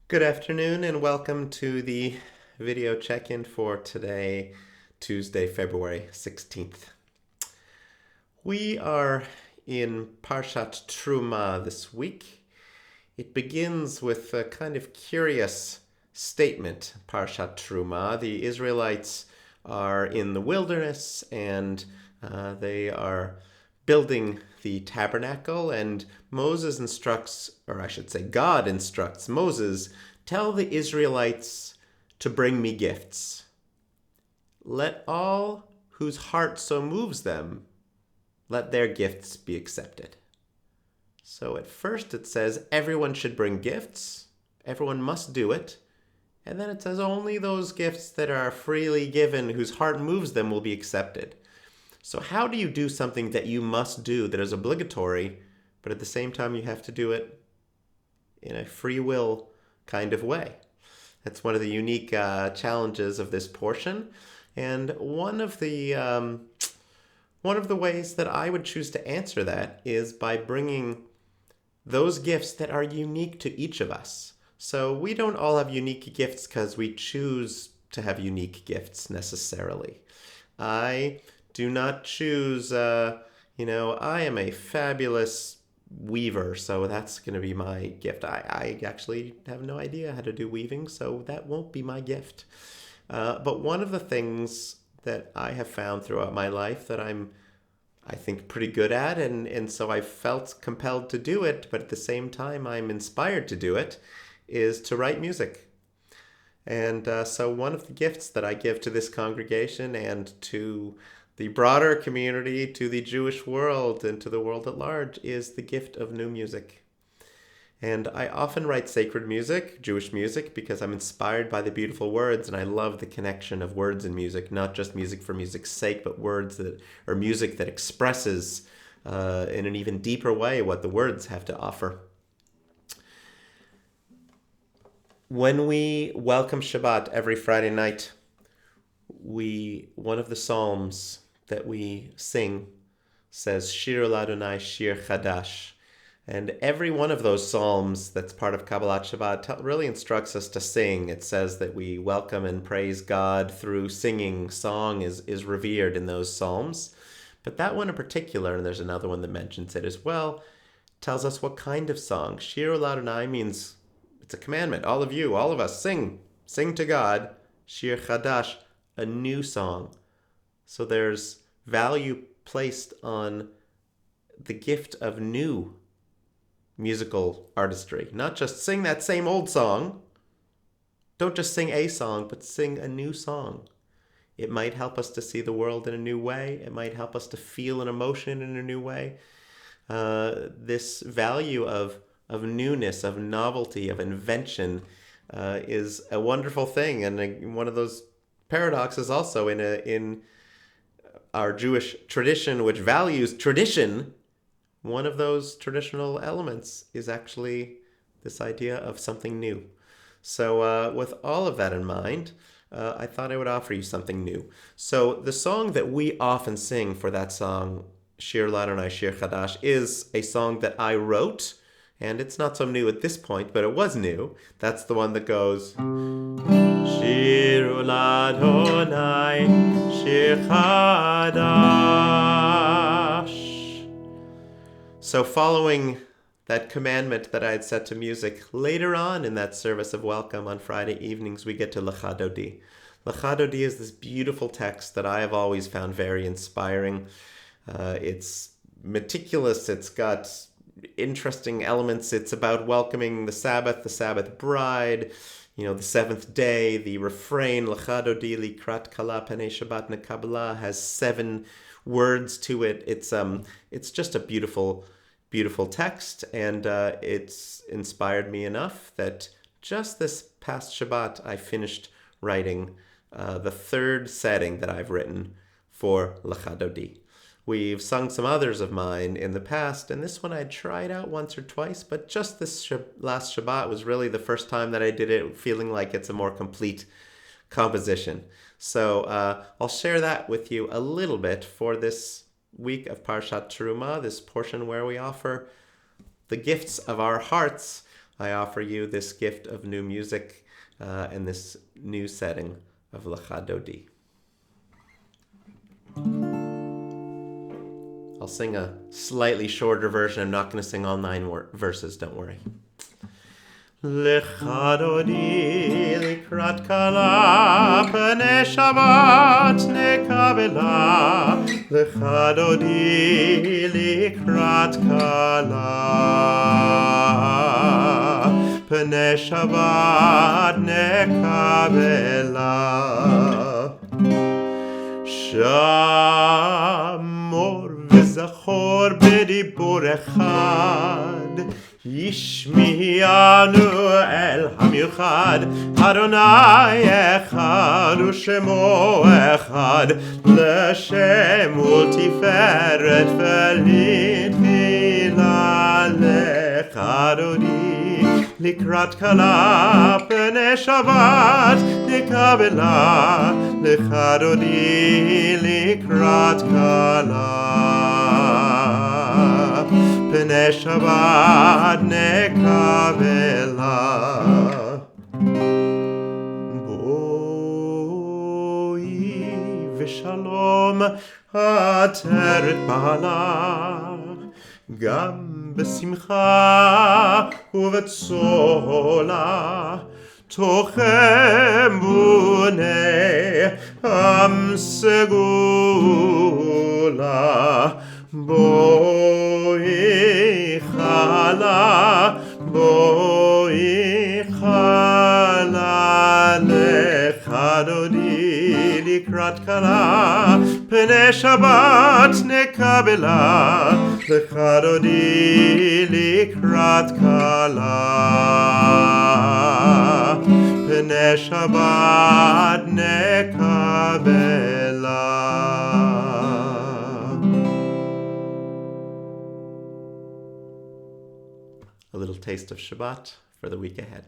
Good afternoon and welcome to the video check-in for today, Tuesday, February 16th. We are in Parshat Truma this week. It begins with a kind of curious statement, Parshat Truma. The Israelites are in the wilderness and they are building the tabernacle, and Moses instructs, or I should say God instructs Moses, tell the Israelites to bring me gifts. Let all whose heart so moves them, let their gifts be accepted. So at first it says everyone should bring gifts, everyone must do it, and then it says only those gifts that are freely given, whose heart moves them, will be accepted. So how do you do something that you must do, that is obligatory, but at the same time you have to do it in a free will kind of way? That's one of the unique challenges of this portion, and one of the ways that I would choose to answer that is by bringing those gifts that are unique to each of us. So we don't all have unique gifts because we choose to have unique gifts necessarily. I do not choose, I am a fabulous weaver, so that's going to be my gift. I actually have no idea how to do weaving, so that won't be my gift. But one of the things that I have found throughout my life that I think, pretty good at, and so I felt compelled to do it, but at the same time I'm inspired to do it, is to write music. And so one of the gifts that I give to this congregation and to the broader community, to the Jewish world, and to the world at large is the gift of new music. And I often write sacred music, Jewish music, because I'm inspired by the beautiful words, and I love the connection of words and music, not just music for music's sake, but words that or music that expresses in an even deeper way what the words have to offer. When we welcome Shabbat every Friday night, one of the psalms that we sing says Shir Ladonai Shir Chadash. And every one of those psalms that's part of Kabbalat Shabbat really instructs us to sing. It says that we welcome and praise God through singing. Song is revered in those psalms. But that one in particular, and there's another one that mentions it as well, tells us what kind of song. Shir Ladonai means it's a commandment. All of you, all of us, sing. Sing to God. Shir Chadash, a new song. So there's value placed on the gift of new musical artistry. Not just sing that same old song. Don't just sing a song, but sing a new song. It might help us to see the world in a new way. It might help us to feel an emotion in a new way. This value of newness, of novelty, of invention is a wonderful thing, and one of those paradoxes also in our Jewish tradition, which values tradition. One of those traditional elements is actually this idea of something new. So with all of that in mind, I thought I would offer you something new. So the song that we often sing for that song, Shir Ladonai Shir Chadash, is a song that I wrote, and it's not so new at this point, but it was new. That's the one that goes, Shir Ladonai Shir Chadash. So following that commandment that I had set to music, later on in that service of welcome on Friday evenings, we get to Lecha Dodi. Lecha Dodi is this beautiful text that I have always found very inspiring. It's meticulous. It's got interesting elements. It's about welcoming the Sabbath bride, the seventh day. The refrain, Lecha Dodi likrat kala panei Shabbat nekabla, has 7 words to it. It's just a beautiful text, and it's inspired me enough that just this past Shabbat I finished writing the 3rd setting that I've written for Lecha Dodi. We've sung some others of mine in the past, and this one I tried out once or twice, but just this last Shabbat was really the first time that I did it feeling like it's a more complete composition. So I'll share that with you a little bit for this week of Parshat Teruma, this portion where we offer the gifts of our hearts I offer you this gift of new music and this new setting of Lecha Dodi. I'll sing a slightly shorter version. I'm not going to sing all 9 verses, don't worry. Lecha Dodi likrat kala pnei Shabbat nekabela. Lecha Dodi likrat kala pnei Shabbat nekabela. Shamor v'zachor b'dibur echad Yishmi'anu el hamiuchad Adonai echad u'shemo echad L'shem ultiferet v'litfila lecha Dodi Likrat kala pnei Shabbat nekabela Lecha Dodi likrat kala pnei Shabbat nekabela. Boi v'shalom ateret bala Gam בשמחה ובצהלה תוכם בוני עם סגולה בואי חלה Lecha Dodi likrat kala pnei Shabbat nekabela Lecha Dodi likrat kala pnei Shabbat nekabela. A little taste of Shabbat for the week ahead.